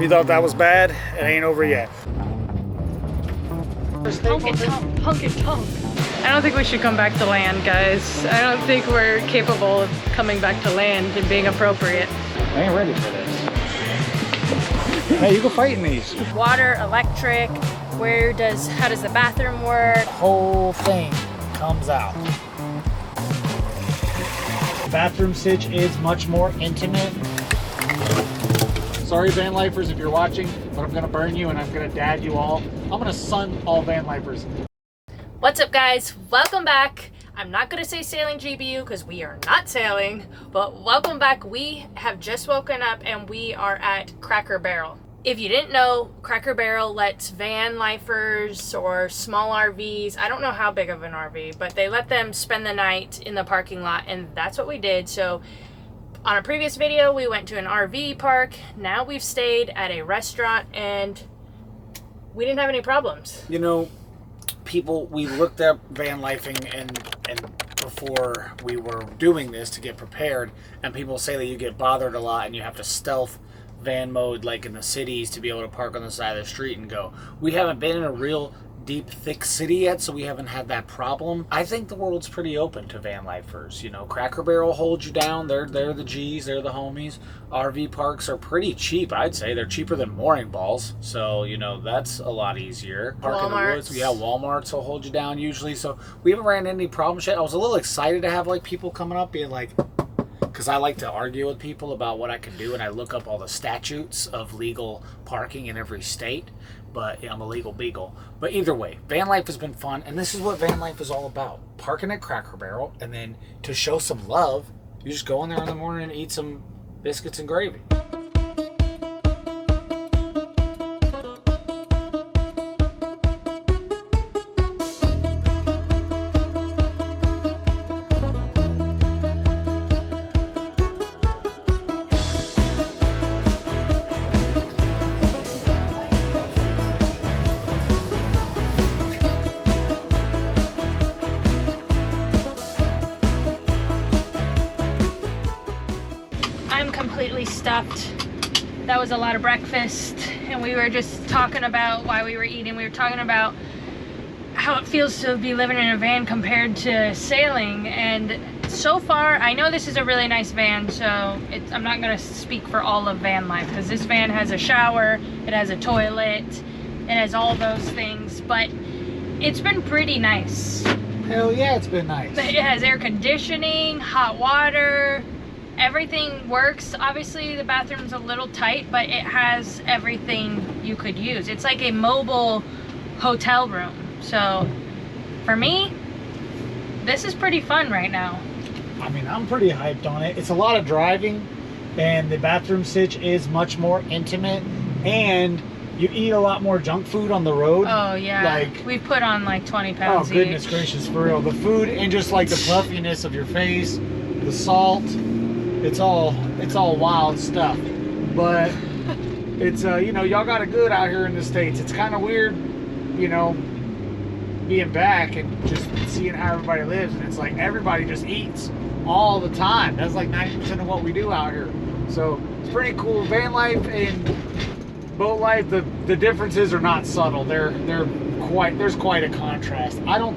If you thought that was bad, it ain't over yet. Punk it tonk. I don't think we should come back to land, guys. I don't think we're capable of coming back to land and being appropriate. I ain't ready for this. Hey, you go fight in these. Water, electric, how does the bathroom work? Whole thing comes out. The bathroom sitch is much more intimate. Sorry, van lifers, if you're watching, but I'm gonna burn you and I'm gonna dad you all. I'm gonna sun all van lifers. What's up, guys? Welcome back. I'm not gonna say sailing GBU because we are not sailing, but welcome back. We have just woken up and we are at Cracker Barrel. If you didn't know, Cracker Barrel lets van lifers or small RVs, I don't know how big of an RV, but they let them spend the night in the parking lot, and that's what we did. So on a previous video, we went to an RV park. Now we've stayed at a restaurant and we didn't have any problems. You know, people, we looked up van lifing and before we were doing this to get prepared, and people say that you get bothered a lot and you have to stealth van mode like in the cities to be able to park on the side of the street and go. We haven't been in a real deep, thick city yet, so we haven't had that problem. I think the world's pretty open to van lifers. You know, Cracker Barrel holds you down. They're the G's, they're the homies. RV parks are pretty cheap, I'd say. They're cheaper than mooring balls, so, you know, that's a lot easier. Park in the woods, yeah, Walmart's will hold you down usually, so we haven't ran into any problems yet. I was a little excited to have, like, people coming up being like, because I like to argue with people about what I can do, and I look up all the statutes of legal parking in every state. But yeah, I'm a legal beagle. But either way, van life has been fun, and this is what van life is all about. Parking at Cracker Barrel, and then to show some love, you just go in there in the morning and eat some biscuits and gravy. Completely stuffed. That was a lot of breakfast, and we were just talking about why we were eating. We were talking about how it feels to be living in a van compared to sailing, and so far, I know this is a really nice van, so I'm not going to speak for all of van life, because this van has a shower, it has a toilet, it has all those things, but it's been pretty nice. Hell yeah, it's been nice. It has air conditioning, hot water, everything works. Obviously the bathroom's a little tight, but it has everything you could use. It's like a mobile hotel room. So for me, this is pretty fun right now. I mean, I'm pretty hyped on it. It's a lot of driving, and the bathroom sitch is much more intimate, and you eat a lot more junk food on the road. Oh yeah, like we've put on like 20 pounds. Oh goodness gracious, for real. The food and just like the puffiness of your face, the salt. It's all wild stuff, but it's you know, y'all got it good out here in the States. It's kind of weird, you know, being back and just seeing how everybody lives, and it's like everybody just eats all the time. That's like 90% of what we do out here. So it's pretty cool. Van life and boat life, the differences are not subtle. There's quite a contrast. I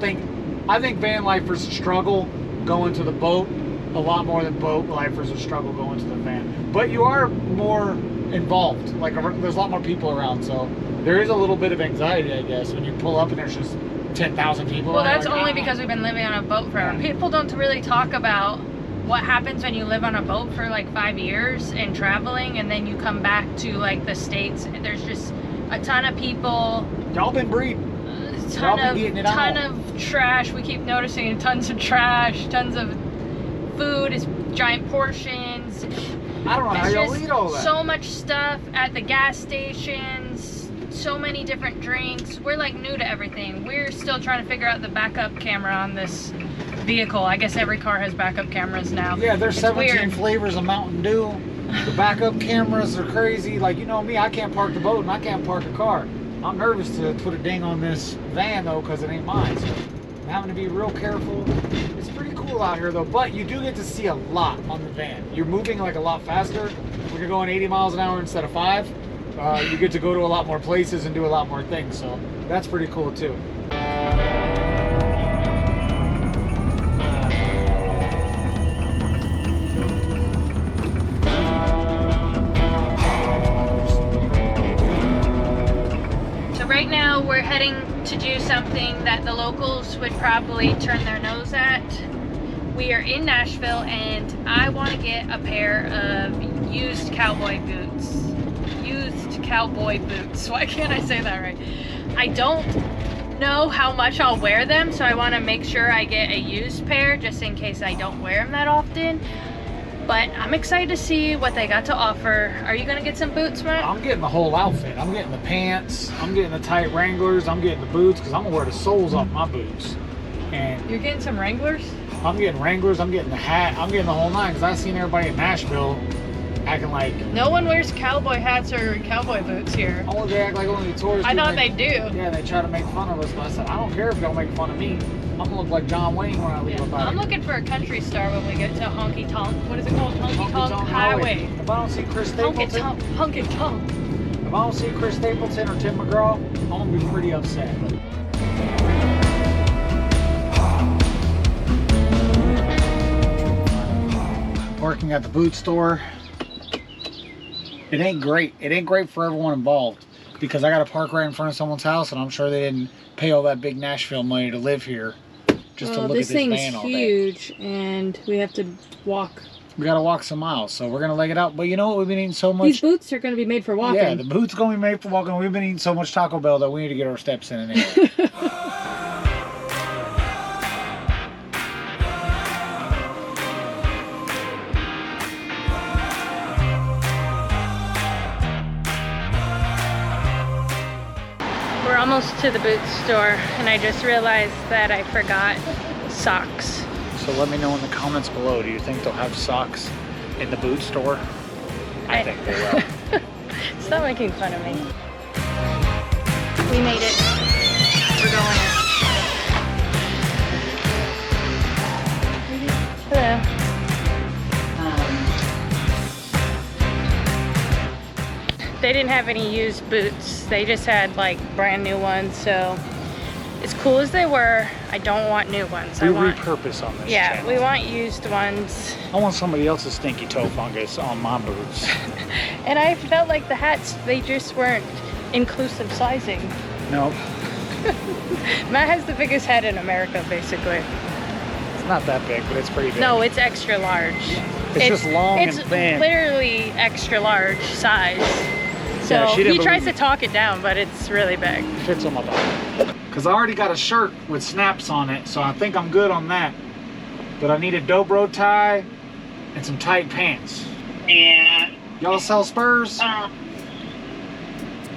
think van lifers struggle going to the boat a lot more than boat lifers will struggle going to the van. But you are more involved. Like, there's a lot more people around, so there is a little bit of anxiety, I guess, when you pull up and there's just 10,000 people. Well, that's like, only because we've been living on a boat forever. Yeah. People don't really talk about what happens when you live on a boat for like 5 years and traveling, and then you come back to like the States. There's just a ton of people. Y'all been breeding. Ton of trash. We keep noticing tons of trash, tons of food, is giant portions. I don't know how y'all eat all that. So much stuff at the gas stations, so many different drinks. We're like new to everything. We're still trying to figure out the backup camera on this vehicle. I guess every car has backup cameras now. Yeah, there's 17 flavors of Mountain Dew. The backup cameras are crazy. Like, you know me, I can't park the boat and I can't park a car. I'm nervous to put a ding on this van though, because it ain't mine. So I'm having to be real careful. It's pretty cool out here though, but you do get to see a lot on the van. You're moving like a lot faster. When you're going 80 miles an hour instead of 5, you get to go to a lot more places and do a lot more things. So that's pretty cool too. Right now we're heading to do something that the locals would probably turn their nose at. We are in Nashville and I want to get a pair of used cowboy boots. Used cowboy boots. Why can't I say that right? I don't know how much I'll wear them, so I want to make sure I get a used pair just in case I don't wear them that often. But I'm excited to see what they got to offer. Are you gonna get some boots, Matt? I'm getting the whole outfit. I'm getting the pants, I'm getting the tight Wranglers, I'm getting the boots, because I'm gonna wear the soles off my boots. And you're getting some Wranglers? I'm getting Wranglers, I'm getting the hat, I'm getting the whole nine, because I've seen everybody in Nashville acting like... No one wears cowboy hats or cowboy boots here. Oh, they act like only the tourists I thought they do. Yeah, they try to make fun of us, but I said, I don't care if y'all make fun of me. I'm gonna look like John Wayne when I leave up out I'm looking for a country star when we get to Honky Tonk. What is it called? Honky Tonk Highway. If I don't see Chris Stapleton, Honky Tonk. If I don't see Chris Stapleton or Tim McGraw, I'm gonna be pretty upset. Working at the boot store, it ain't great. It ain't great for everyone involved, because I got to park right in front of someone's house, and I'm sure they didn't pay all that big Nashville money to live here just to look at this van all day. This thing's huge, and we have to walk. We got to walk some miles, so we're going to leg it out. But you know what? We've been eating so much. These boots are going to be made for walking. Yeah, the boots are going to be made for walking. We've been eating so much Taco Bell that we need to get our steps in anyway. We're almost to the boot store, and I just realized that I forgot socks. So let me know in the comments below, do you think they'll have socks in the boot store? I think they will. Stop making fun of me. We made it. We're going in. Hello. They didn't have any used boots. They just had like brand new ones. So as cool as they were, I don't want new ones. We repurpose on this channel. We want used ones. I want somebody else's stinky toe fungus on my boots. And I felt like the hats, they just weren't inclusive sizing. No. Matt has the biggest head in America, basically. It's not that big, but it's pretty big. No, it's extra large. It's just long and thin. It's literally extra large size. So yeah, he tries to talk it down, but it's really big. It fits on my body. Because I already got a shirt with snaps on it, so I think I'm good on that. But I need a dobro tie and some tight pants. Yeah. Y'all sell Spurs?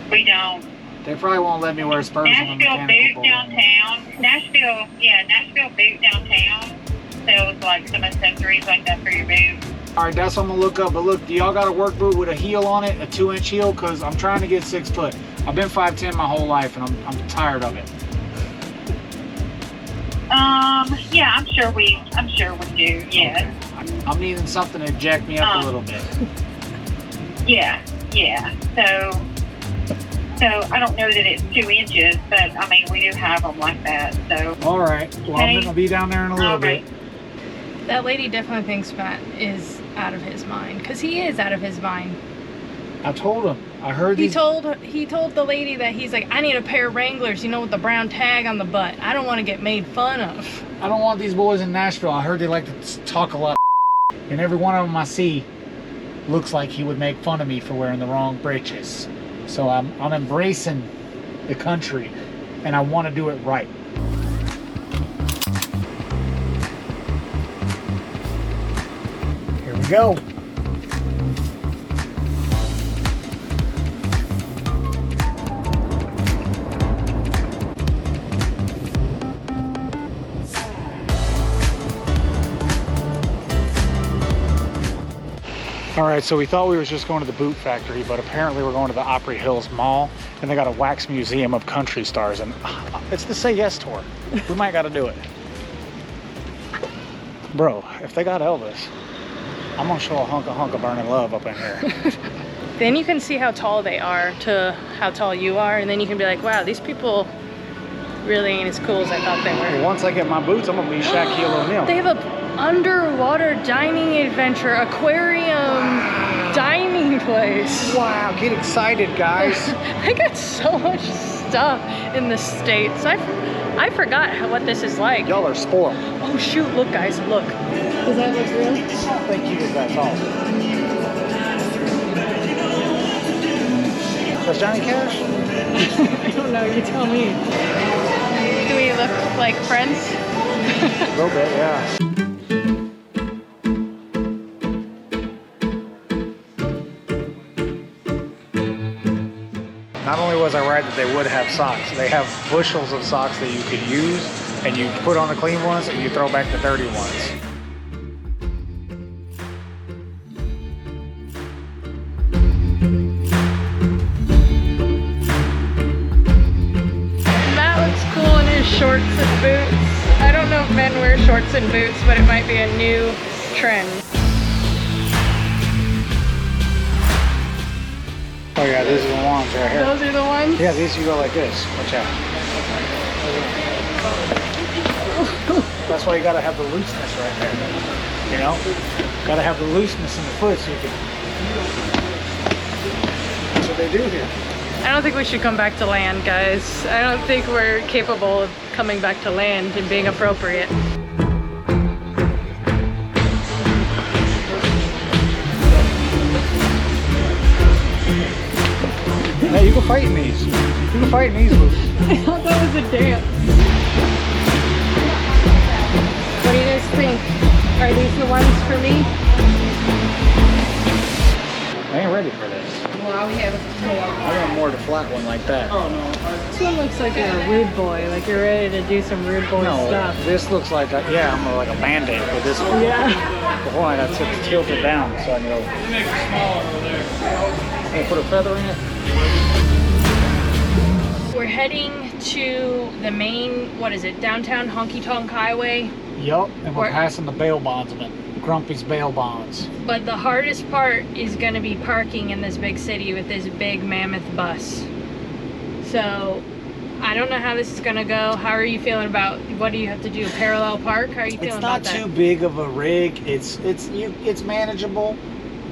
We don't. They probably won't let me wear Spurs on the Nashville Boot downtown. Nashville Boot downtown sells like some accessories like that for your boot. Alright, that's what I'm gonna look up. But look, do y'all got a work boot with a heel on it, a 2-inch heel? Because I'm trying to get 6 foot. I've been 5'10" my whole life, and I'm tired of it. Yeah, I'm sure we do. Yeah. Okay. I'm needing something to jack me up a little bit. Yeah. So I don't know that it's 2 inches, but I mean we do have them like that. So. All right. Well, I'm gonna be down there in a little bit. That lady definitely thinks Matt is out of his mind, because he is out of his mind. I told him. I heard he told the lady that he's like, I need a pair of Wranglers, you know, with the brown tag on the butt. I don't want to get made fun of. I don't want these boys in Nashville. I heard they like to talk a lot of and every one of them I see looks like he would make fun of me for wearing the wrong breeches. So I'm embracing the country, and I want to do it right. Here we go. All right, so we thought we was just going to the boot factory, but apparently we're going to the Opry Hills Mall, and they got a wax museum of country stars, and it's the Say Yes tour. We might got to do it. Bro, if they got Elvis, I'm gonna show a hunk of burning love up in here. then you can see how tall they are to how tall you are, and then you can be like, wow, these people really ain't as cool as I thought they were. Once I get my boots, I'm gonna be Shaquille O'Neal. They have a underwater dining adventure, aquarium, dining place. Wow, get excited, guys. I got so much stuff in the States. I forgot what this is like. Y'all are spoiled. Oh shoot, look guys, look. Does that look real? Thank you, that's all. That's Johnny Cash? I don't know, you tell me. Do we look like friends? A little bit, yeah. Not only was I right that they would have socks, they have bushels of socks that you could use, and you put on the clean ones and you throw back the dirty ones. Matt looks cool in his shorts and boots. I don't know if men wear shorts and boots, but it might be a new trend. Oh yeah, these are the ones right here. Those are the ones? Yeah, these you go like this. Watch out. That's why you gotta have the looseness right there. You know? Gotta have the looseness in the foot so you can... That's what they do here. I don't think we should come back to land, guys. I don't think we're capable of coming back to land and being appropriate. Hey, you can fight in these. You can fight in these boots. I thought that was a dance. What do you guys think? Are these the ones for me? I ain't ready for this. Well, we have more. I want more the flat one like that. Oh no. This one looks like you're a rude boy, like you're ready to do some rude boy stuff. This looks like a, yeah, I'm like a band-aid for this one. Yeah. Before I got to tilt it down so I can go. Hey, put a feather in it. We're heading to the main, what is it, downtown Honky Tonk Highway. Yup, and we're passing the bail bondsman. Grumpy's bail bonds. But the hardest part is going to be parking in this big city with this big mammoth bus. So I don't know how this is going to go. How are you feeling about, what do you have to do, parallel park? How are you feeling about that? It's not too big of a rig. It's manageable,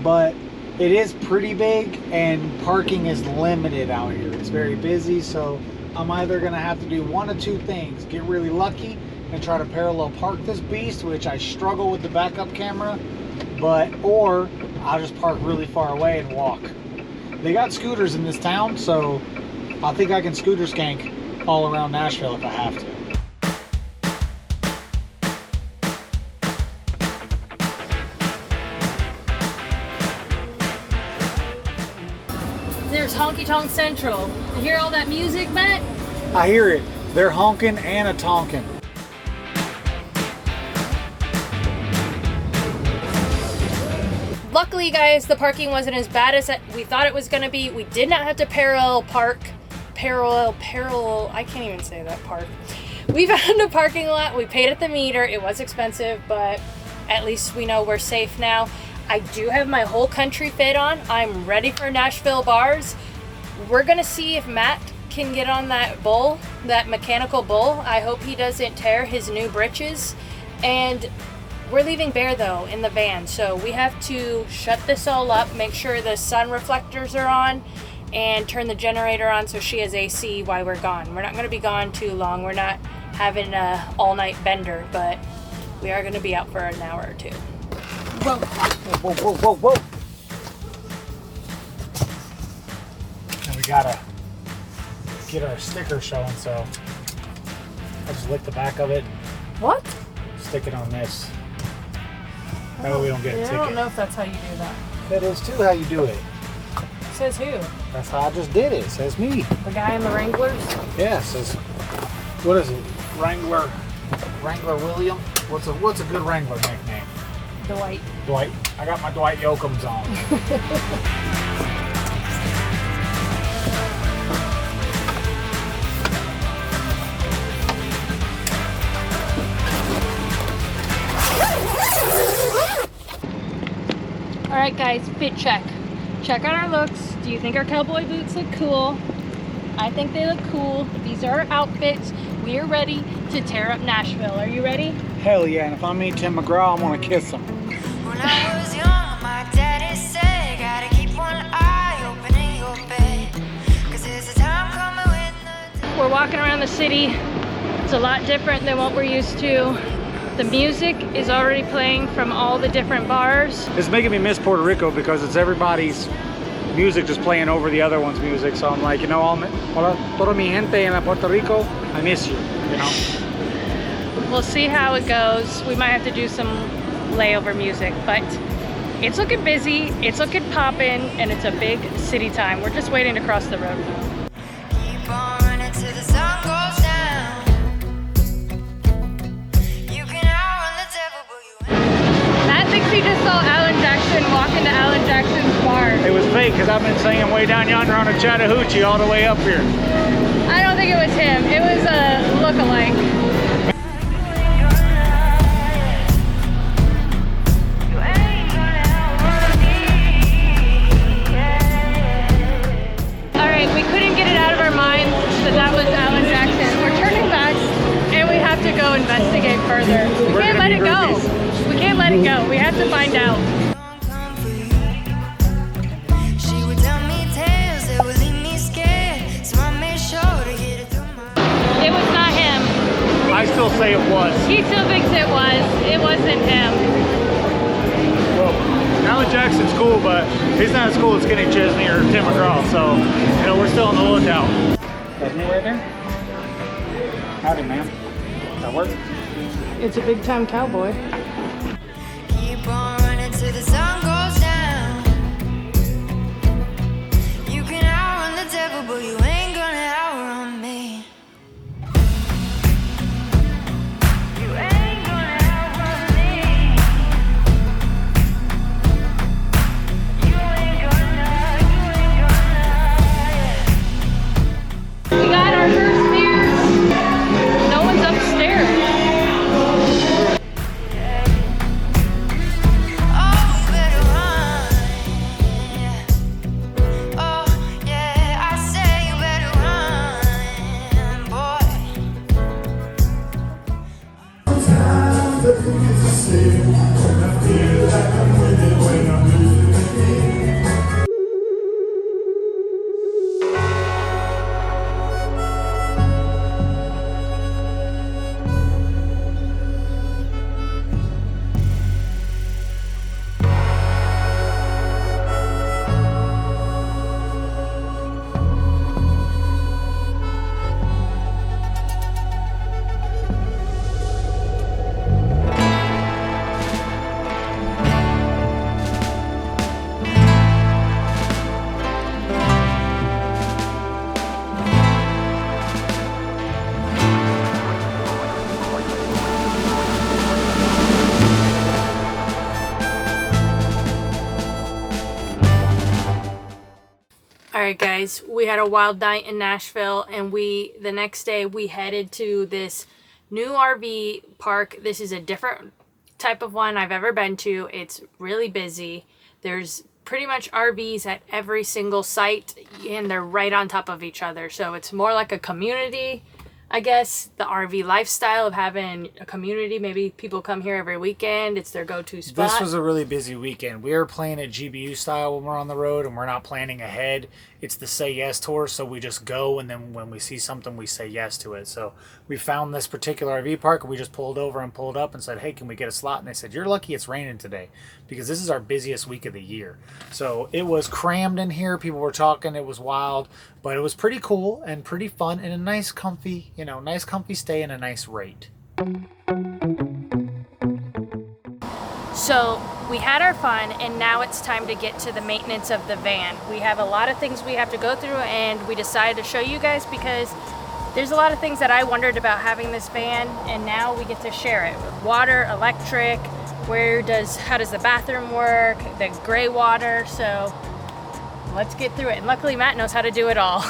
but it is pretty big and parking is limited out here. It's very busy, so I'm either going to have to do one of two things. Get really lucky and try to parallel park this beast, which I struggle with the backup camera, or I'll just park really far away and walk. They got scooters in this town, so I think I can scooter skank all around Nashville if I have to. There's Honky Tonk Central. You hear all that music, Matt? I hear it. They're honking and a tonkin'. Luckily, guys, the parking wasn't as bad as we thought it was going to be. We did not have to parallel, I can't even say that part. We found a parking lot. We paid at the meter. It was expensive, but at least we know we're safe now. I do have my whole country fit on. I'm ready for Nashville bars. We're going to see if Matt can get on that bull, that mechanical bull. I hope he doesn't tear his new britches. And we're leaving Bear though in the van, so we have to shut this all up, make sure the sun reflectors are on, and turn the generator on so she has AC while we're gone. We're not going to be gone too long. We're not having a all-night bender, but we are going to be out for an hour or two. Whoa, whoa, whoa, whoa, whoa. And we gotta get our sticker showing, so I just lick the back of it. What? Stick it on this. That way we don't get a ticket. I don't know if that's how you do that. That is too how you do it. Says who? That's how I just did it. It says me. The guy in the Wranglers? Yeah, it says, what is it? Wrangler William? What's a good Wrangler nickname? Dwight. Dwight. I got my Dwight Yoakams on. All right, guys, fit check. check out our looks. Do you think our cowboy boots look cool? I think they look cool. These are our outfits. We are ready to tear up Nashville. Are you ready? Hell yeah, and if I meet Tim McGraw, I'm gonna kiss him. When I was young, my daddy said, gotta keep one eye open in your bed. 'Cause there's a time coming when We're walking around the city. It's a lot different than what we're used to. The music is already playing from all the different bars. It's making me miss Puerto Rico because it's everybody's music just playing over the other one's music. So I'm like, you know, hola, toda mi gente en Puerto Rico, I miss you, you know? We'll see how it goes. We might have to do some layover music, but it's looking busy, it's looking poppin', and it's a big city time. We're just waiting to cross the road. keep on running till the sun goes down. You can outrun the devil, but you ain't. Matt thinks he just saw Alan Jackson walk into Alan Jackson's bar. It was fake because I've been singing way down yonder on a Chattahoochee all the way up here. I don't think it was him. It was a look-alike. You ain't gonna outrun me. Yeah. All right, we couldn't get it out of our minds that was Alan Jackson. We're turning back, and we have to go investigate further. We can't let it go. We can't let it go. We have to find out. Come for you. She would tell me tales that would leave me scared, so I made sure to get it through my. It was not him. I still say it was. He still thinks it was. It wasn't him. Well, Alan Jackson's cool, but he's not as cool as Kenny Chesney or Tim McGraw, so, you know, we're still on the lookout. That's me right there? Howdy, man. Does that work? It's a big-time cowboy. Keep on running till the sun goes down. You can outrun the devil, but you ain't gonna outrun me. You ain't gonna outrun me. You ain't gonna, yeah. We got our first beer. No one's upstairs. Oh, you better run. Oh, yeah, I say you better run, boy. Alright guys, we had a wild night in Nashville, and the next day we headed to this new RV park. This is a different type of one I've ever been to. It's really busy. There's pretty much RVs at every single site, and they're right on top of each other. So it's more like a community, I guess, the RV lifestyle of having a community. Maybe people come here every weekend. It's their go-to spot. This was a really busy weekend. We are playing at GBU style when we're on the road, and we're not planning ahead. It's the say yes tour, so we just go, and then when we see something, we say yes to it. So we found this particular RV park, and we just pulled over and pulled up and said, hey, can we get a slot? And they said, you're lucky it's raining today, because this is our busiest week of the year. So it was crammed in here. People were talking. It was wild, but it was pretty cool and pretty fun, and a nice comfy, nice comfy stay and a nice rate. So we had our fun, and now it's time to get to the maintenance of the van. We have a lot of things we have to go through, and we decided to show you guys because there's a lot of things that I wondered about having this van, and now we get to share it. Water, electric, how does the bathroom work, the gray water. So let's get through it. And luckily Matt knows how to do it all.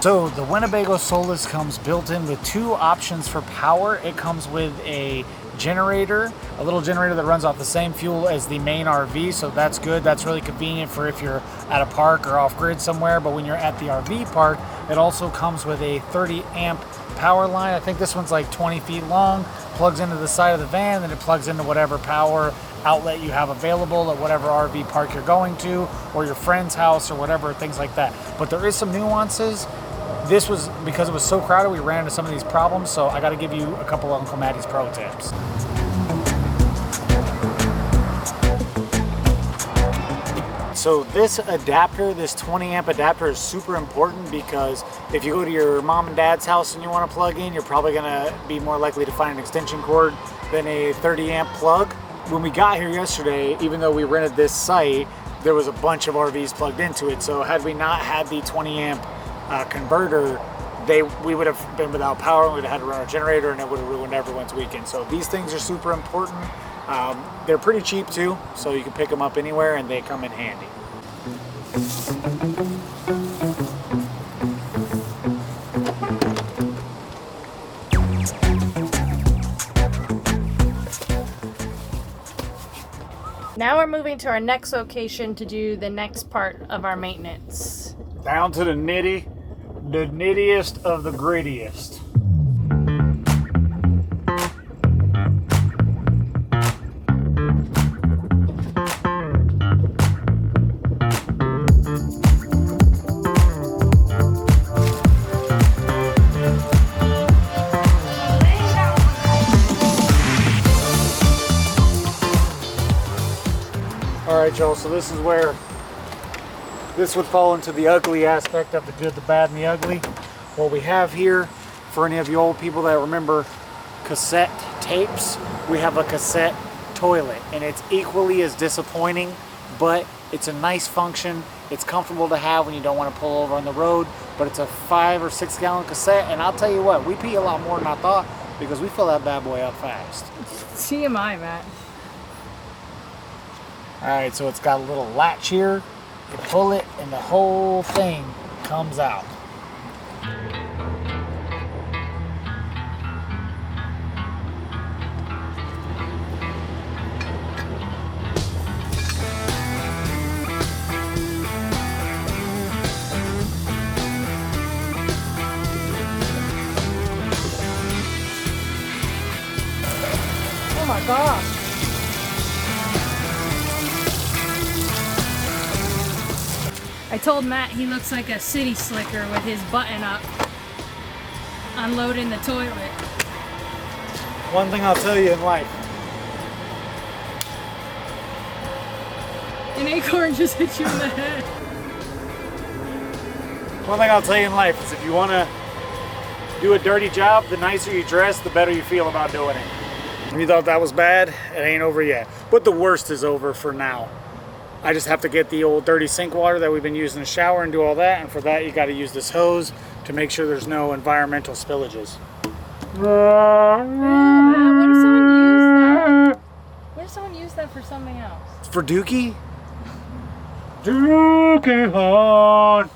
So the Winnebago Solis comes built in with two options for power. It comes with a generator, a little generator that runs off the same fuel as the main RV, so that's good. That's really convenient for if you're at a park or off-grid somewhere, but when you're at the RV park, it also comes with a 30 amp power line. I think this one's like 20 feet long, plugs into the side of the van, and it plugs into whatever power outlet you have available at whatever RV park you're going to, or your friend's house or whatever, things like that. But there is some nuances. This was, because it was so crowded, we ran into some of these problems, so I got to give you a couple of Uncle Matty's pro tips. So this adapter, this 20 amp adapter, is super important because if you go to your mom and dad's house and you want to plug in, you're probably going to be more likely to find an extension cord than a 30 amp plug. When we got here yesterday, even though we rented this site, there was a bunch of RVs plugged into it. So had we not had the 20 amp converter, we would have been without power, and we'd have had to run our generator, and it would have ruined everyone's weekend. So these things are super important. They're pretty cheap too, so you can pick them up anywhere and they come in handy. Now we're moving to our next location to do the next part of our maintenance. Down to the nittiest of the grittiest. Alright y'all, so this is where this would fall into the ugly aspect of the good, the bad, and the ugly. What we have here, for any of you old people that remember cassette tapes, we have a cassette toilet, and it's equally as disappointing, but it's a nice function. It's comfortable to have when you don't want to pull over on the road, but it's a 5 or 6 gallon cassette, and I'll tell you what, we pee a lot more than I thought because we fill that bad boy up fast. TMI, Matt. Alright, so it's got a little latch here. You pull it and the whole thing comes out. Oh my gosh. I told Matt he looks like a city slicker with his button up, unloading the toilet. One thing I'll tell you in life. An acorn just hit you in the head. One thing I'll tell you in life is if you want to do a dirty job, the nicer you dress, the better you feel about doing it. If you thought that was bad, it ain't over yet. But the worst is over for now. I just have to get the old dirty sink water that we've been using in the shower and do all that. And for that, you got to use this hose to make sure there's no environmental spillages. Oh, Matt, what if someone used that? What if someone used that for something else? For Dookie? Dookie hon!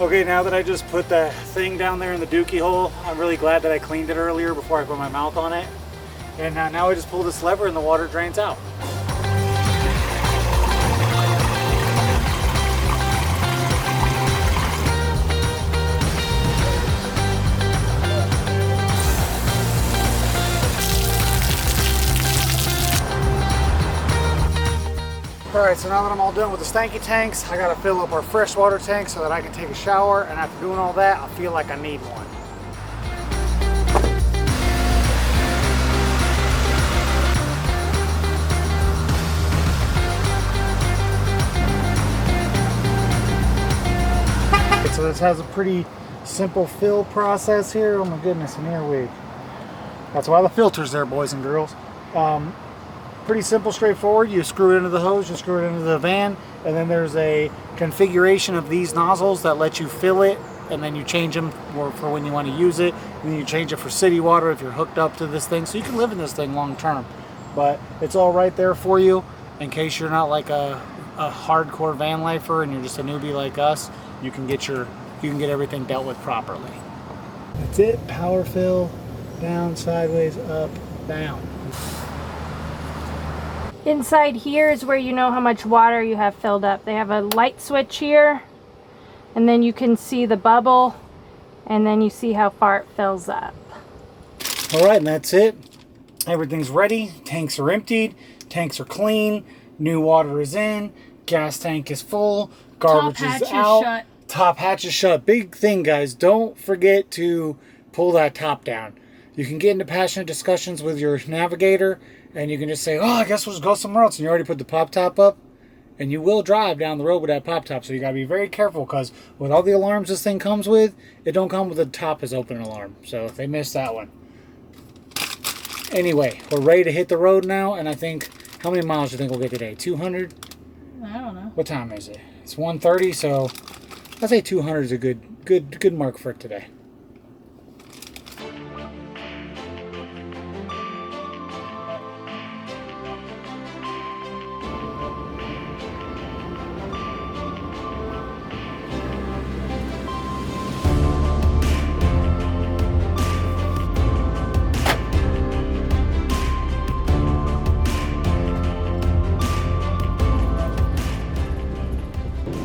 Okay, now that I just put that thing down there in the dookie hole, I'm really glad that I cleaned it earlier before I put my mouth on it. And now I just pull this lever and the water drains out. Alright, so now that I'm all done with the stanky tanks, I gotta fill up our freshwater tank so that I can take a shower, and after doing all that, I feel like I need one. So this has a pretty simple fill process here. Oh my goodness, an earwig. That's why the filter's there, boys and girls. Pretty simple, straightforward. You screw it into the hose, you screw it into the van, and then there's a configuration of these nozzles that let you fill it and then you change them for when you want to use it, and then you change it for city water if you're hooked up to this thing, so you can live in this thing long term. But it's all right there for you in case you're not like a hardcore van lifer and you're just a newbie like us. You can get everything dealt with properly. That's it. Power fill, down, sideways, up, down. Inside here is where you know how much water you have filled up. They have a light switch here, and then you can see the bubble, and then you see how far it fills up. All right, and that's it. Everything's ready. Tanks are emptied. Tanks are clean. New water is in. Gas tank is full. Garbage is out. Shut. Top hatch is shut. Big thing, guys. Don't forget to pull that top down. You can get into passionate discussions with your navigator, and you can just say, oh, I guess we'll just go somewhere else. And you already put the pop top up, and you will drive down the road with that pop top. So you got to be very careful, because with all the alarms this thing comes with, it don't come with the top is open alarm. So they missed that one. Anyway, we're ready to hit the road now, and I think, how many miles do you think we'll get today? 200? I don't know. What time is it? It's 1:30, so I'd say 200 is a good mark for today.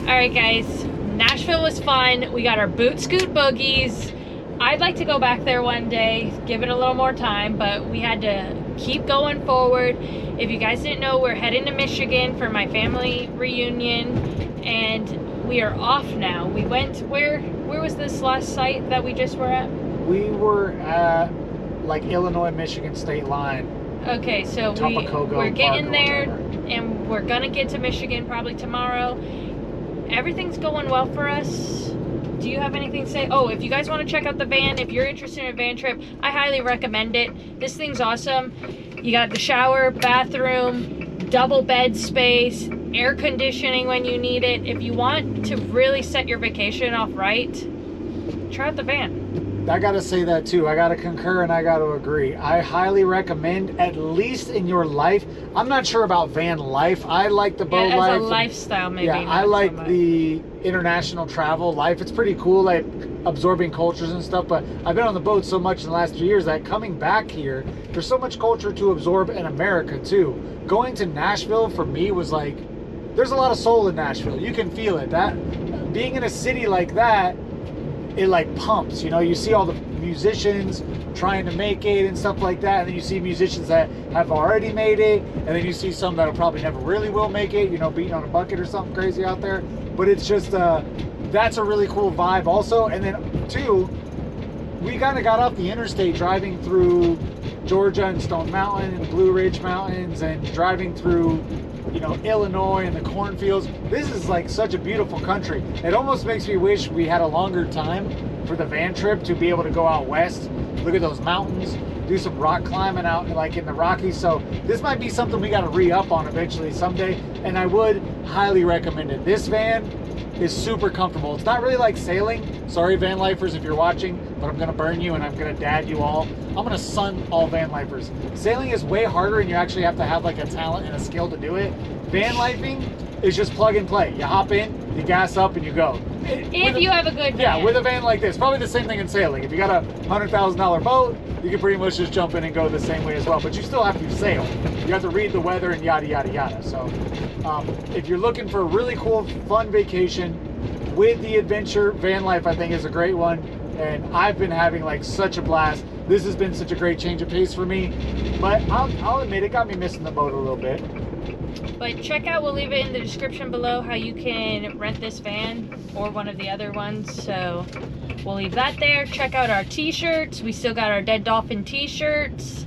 Alright guys, Nashville was fun. We got our boot scoot boogies. I'd like to go back there one day, give it a little more time, but we had to keep going forward. If you guys didn't know, we're heading to Michigan for my family reunion, and we are off now. We went, where was this last site that we just were at? We were at like Illinois-Michigan state line. Okay, so we're getting there, and we're gonna get to Michigan probably tomorrow. Everything's going well for us. Do you have anything to say? Oh, if you guys want to check out the van, if you're interested in a van trip, I highly recommend it. This thing's awesome. You got the shower, bathroom, double bed space, air conditioning when you need it. If you want to really set your vacation off right, try out the van. I gotta say that too. I gotta concur and I gotta agree. I highly recommend, at least in your life. I'm not sure about van life. I like the boat life. As a lifestyle, maybe. Yeah, I like the international travel life. It's pretty cool, like absorbing cultures and stuff. But I've been on the boat so much in the last 3 years that coming back here, there's so much culture to absorb in America too. Going to Nashville for me was like, there's a lot of soul in Nashville. You can feel it. That being in a city like that, it like pumps, you know. You see all the musicians trying to make it and stuff like that, and then you see musicians that have already made it, and then you see some that'll probably never really will make it, you know, beating on a bucket or something crazy out there. But it's just that's a really cool vibe also. And then two, we kind of got off the interstate driving through Georgia and Stone Mountain and Blue Ridge Mountains, and driving through, you know, Illinois and the cornfields. This is like such a beautiful country. It almost makes me wish we had a longer time for the van trip to be able to go out west, look at those mountains, do some rock climbing out like in the Rockies. So this might be something we got to re-up on eventually someday, and I would highly recommend it. This van is super comfortable. It's not really like sailing. Sorry, van lifers, if you're watching, but I'm gonna burn you and I'm gonna dad you all. I'm gonna sun all van lifers. Sailing is way harder, and you actually have to have like a talent and a skill to do it. Van lifing is just plug and play. You hop in, you gas up, and you go. If you have a good van. Yeah, with a van like this. Probably the same thing in sailing. If you got a $100,000 boat, you can pretty much just jump in and go the same way as well. But you still have to sail. You have to read the weather and yada, yada, yada. So if you're looking for a really cool, fun vacation with the adventure, van life I think is a great one. And I've been having like such a blast. This has been such a great change of pace for me. But I'll admit, it got me missing the boat a little bit. But check out, we'll leave it in the description below, how you can rent this van or one of the other ones. So we'll leave that there. Check out our t-shirts. We still got our Dead Dolphin t-shirts.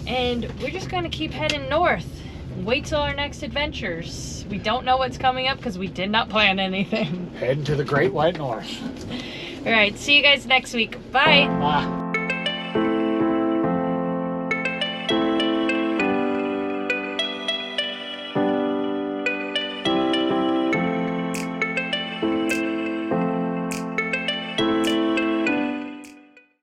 And we're just going to keep heading north. Wait till our next adventures. We don't know what's coming up because we did not plan anything. Heading to the Great White North. All right, see you guys next week. Bye. Bye.